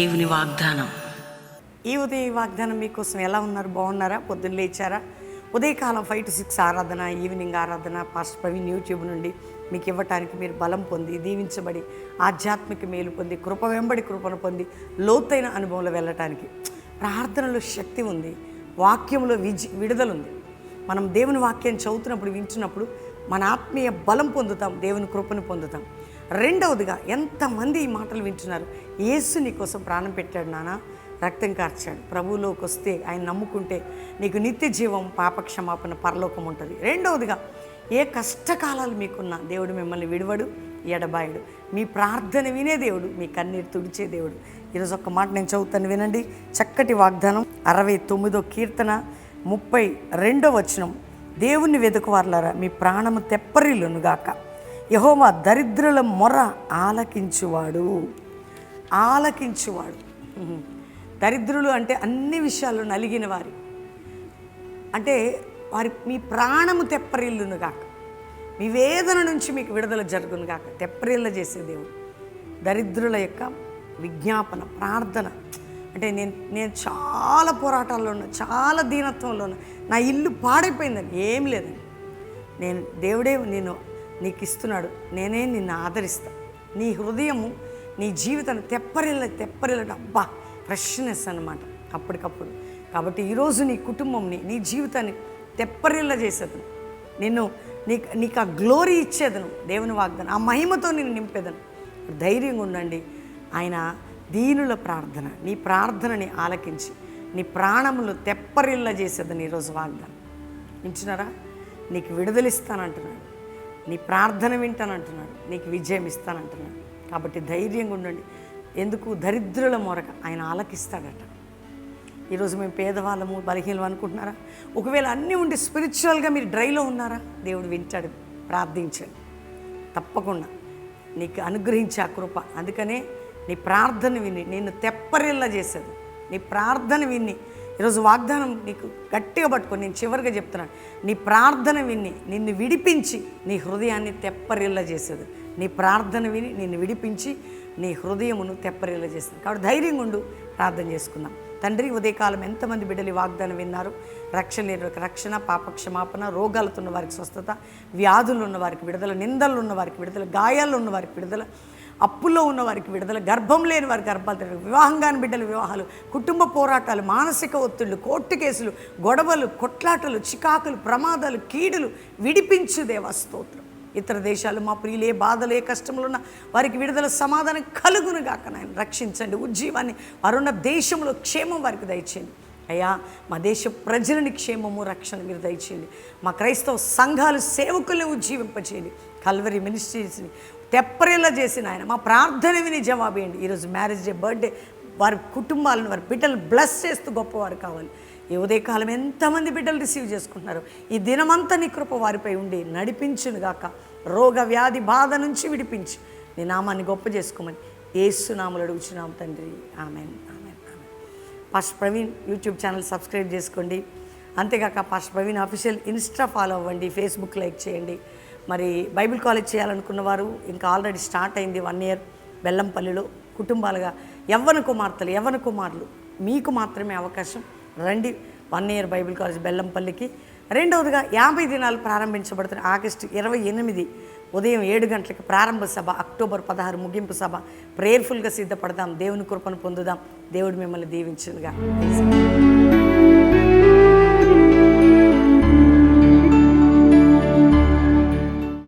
దేవుని వాగ్దానం. ఈ ఉదయం వాగ్దానం మీకోసం ఎలా ఉన్నారు? బాగున్నారా? పొద్దున్న లేచారా? ఉదయకాలం 5 to 6 ఆరాధన, ఈవినింగ్ ఆరాధన పాస్టర్ ప్రవీణ్ యూట్యూబ్ నుండి మీకు ఇవ్వటానికి మీరు బలం పొంది, దీవించబడి, ఆధ్యాత్మిక మేలు పొంది, కృప వెంబడి కృపను పొంది, లోతైన అనుభవంలో వెళ్ళటానికి. ప్రార్థనలో శక్తి ఉంది, వాక్యంలో విడుదల ఉంది. మనం దేవుని వాక్యం చదువుతున్నప్పుడు, వింటున్నప్పుడు మన ఆత్మీయ బలం పొందుతాం, దేవుని కృపను పొందుతాం. రెండవదిగా, ఎంతమంది ఈ మాటలు వింటున్నారు? యేసు నీ కోసం ప్రాణం పెట్టాడు నాన్న, రక్తం కార్చాడు. ప్రభువులోకి వస్తే, ఆయన నమ్ముకుంటే నీకు నిత్య జీవం, పాపక్షమాపణ, పరలోకం ఉంటుంది. రెండవదిగా, ఏ కష్టకాలాలు మీకున్నా దేవుడు మిమ్మల్ని విడవడు, ఎడబాయడు. మీ ప్రార్థన వినే దేవుడు, మీ కన్నీరు తుడిచే దేవుడు. ఈరోజు ఒక్క మాట నేను చదువుతాను, వినండి. చక్కటి వాగ్దానం. 69వ కీర్తన 32వ వచనం. దేవుణ్ణి వెతుకువారులారా, మీ ప్రాణము తెప్పరిల్లునుగాక. యెహోవా దరిద్రుల మొర ఆలకించువాడు. ఆలకించువాడు. దరిద్రులు అంటే అన్ని విషయాల్లో నలిగిన వారి, అంటే మీ ప్రాణము తెప్పరిల్లునుగాక, మీ వేదన నుంచి మీకు విడుదల జరుగునుగాక. తెప్పరిల్ల చేసే దేవుడు. దరిద్రుల యొక్క విజ్ఞాపన, ప్రార్థన. అంటే నేను చాలా పోరాటాల్లో ఉన్నా, చాలా దీనత్వంలో ఉన్నా, నా ఇల్లు పాడైపోయిందని ఏం లేదండి. దేవుడే నీకు ఇస్తున్నాడు, నేనే నిన్ను ఆదరిస్తా. నీ హృదయము, నీ జీవితాన్ని తెప్పరిల్లట, అబ్బా ఫ్రెష్నెస్ అన్నమాట అప్పటికప్పుడు. కాబట్టి ఈరోజు నీ కుటుంబంని, నీ జీవితాన్ని తెప్పరిల్ల చేసేదను, నీకు ఆ గ్లోరీ ఇచ్చేదను, దేవుని వాగ్దానం, ఆ మహిమతో నేను నింపేదను. ధైర్యంగా ఉండండి. ఆయన దీనుల ప్రార్థన, నీ ప్రార్థనని ఆలకించి నీ ప్రాణములు తెప్పరిల్ల చేసేదని ఈరోజు వాగ్దానం. వింటున్నారా? నీకు విడుదలిస్తానంటున్నాడు, నీ ప్రార్థన వింటానంటున్నాడు, నీకు విజయం ఇస్తానంటున్నాడు. కాబట్టి ధైర్యంగా ఉండండి. ఎందుకు? దరిద్రుల మొరక ఆయన ఆలకిస్తాడట. ఈరోజు మేము పేదవాళ్ళము, బలహీనం అనుకుంటున్నారా? ఒకవేళ అన్నీ ఉండి స్పిరిచువల్గా మీరు డ్రైలో ఉన్నారా? దేవుడు వింటాడు. ప్రార్థించండి, తప్పకుండా నీకు అనుగ్రహించే ఆ కృప. అందుకనే నీ ప్రార్థన విని నిన్ను తెప్పరిల్ల చేసేది. నీ ప్రార్థన విని ఈరోజు వాగ్దానం నీకు గట్టిగా పట్టుకొని నేను చివరిగా చెప్తున్నాను. నీ ప్రార్థన విని నిన్ను విడిపించి నీ హృదయాన్ని తెప్పరిల్ల చేసేది. నీ ప్రార్థన విని నిన్ను విడిపించి నీ హృదయమును తెప్పరిల్ల చేస్తుంది. కాబట్టి ధైర్యంగా ఉండు, ప్రార్థన చేసుకుందాం. తండ్రి, ఉదయకాలం ఎంతమంది బిడ్డలు వాగ్దానం విన్నారు? రక్షణ, పాపక్షమాపణ, రోగాలతో ఉన్న వారికి స్వస్థత, వ్యాధులు ఉన్న వారికి విడుదల, నిందలు ఉన్న వారికి విడుదల, గాయాలు ఉన్న వారికి విడుదల, అప్పుల్లో ఉన్న వారికి విడుదల, గర్భం లేని వారికి గర్భాలు తెరవడం, వివాహం కాని బిడ్డల వివాహాలు, కుటుంబ పోరాటాలు, మానసిక ఒత్తిళ్లు, కోర్టు కేసులు, గొడవలు, కొట్లాటలు, చికాకులు, ప్రమాదాలు, కీడులు విడిపించు దేవా, స్తోత్రం. ఇతర దేశాలు మా ప్రియులు ఏ బాధలు, ఏ కష్టములు ఉన్న వారికి విడుదల, సమాధానం కలుగును గాక. నాయన రక్షించండి. ఉజ్జీవాన్ని, వారున్న దేశంలో క్షేమం వారికి దయచేయండి అయ్యా. మా దేశ ప్రజలని క్షేమము, రక్షణ మీరు దయచేయండి. మా క్రైస్తవ సంఘాలు, సేవకుల్ని ఉజ్జీవింపచేయండి. కల్వరి మినిస్ట్రీస్ని తెప్పరిల్ల చేసిన ఆయన మా ప్రార్థన విని జవాబేయండి. ఈరోజు మ్యారేజ్ డే, బర్త్డే, వారి కుటుంబాలను, వారి బిడ్డలు బ్లెస్ చేస్తూ గొప్పవారు కావాలి. ఈ ఉదయకాలం ఎంతమంది బిడ్డలు రిసీవ్ చేసుకుంటున్నారు? ఈ దినమంతా నీ కృప వారిపై ఉండి నడిపించునుగాక. రోగ వ్యాధి బాధ నుంచి విడిపించి నీ నామాన్ని గొప్ప చేసుకోమని యేసు నామములో అడుగుచున్నాం తండ్రి. Amen, amen, amen. Pastor Praveen YouTube channel subscribe చేసుకోండి. అంతేగాక pastor Praveen official Insta follow అవ్వండి, ఫేస్బుక్ లైక్ చేయండి. మరి బైబిల్ కాలేజ్ చేయాలనుకున్న వారు ఇంకా ఆల్రెడీ స్టార్ట్ అయింది 1 year బెల్లంపల్లిలో. కుటుంబాలుగా యవ్వన కుమారులు మీకు మాత్రమే అవకాశం. రండి 1 year బైబిల్ కాలేజ్ బెల్లంపల్లికి. రెండవదిగా 50 దినాలు ప్రారంభించబడుతున్న ఆగస్టు 28 ఉదయం 7 గంటలకు ప్రారంభ సభ, అక్టోబర్ 16 ముగింపు సభ. ప్రేయర్ఫుల్గా సిద్ధపడదాం, దేవుని కృపను పొందుదాం. దేవుడు మిమ్మల్ని దీవించునుగా.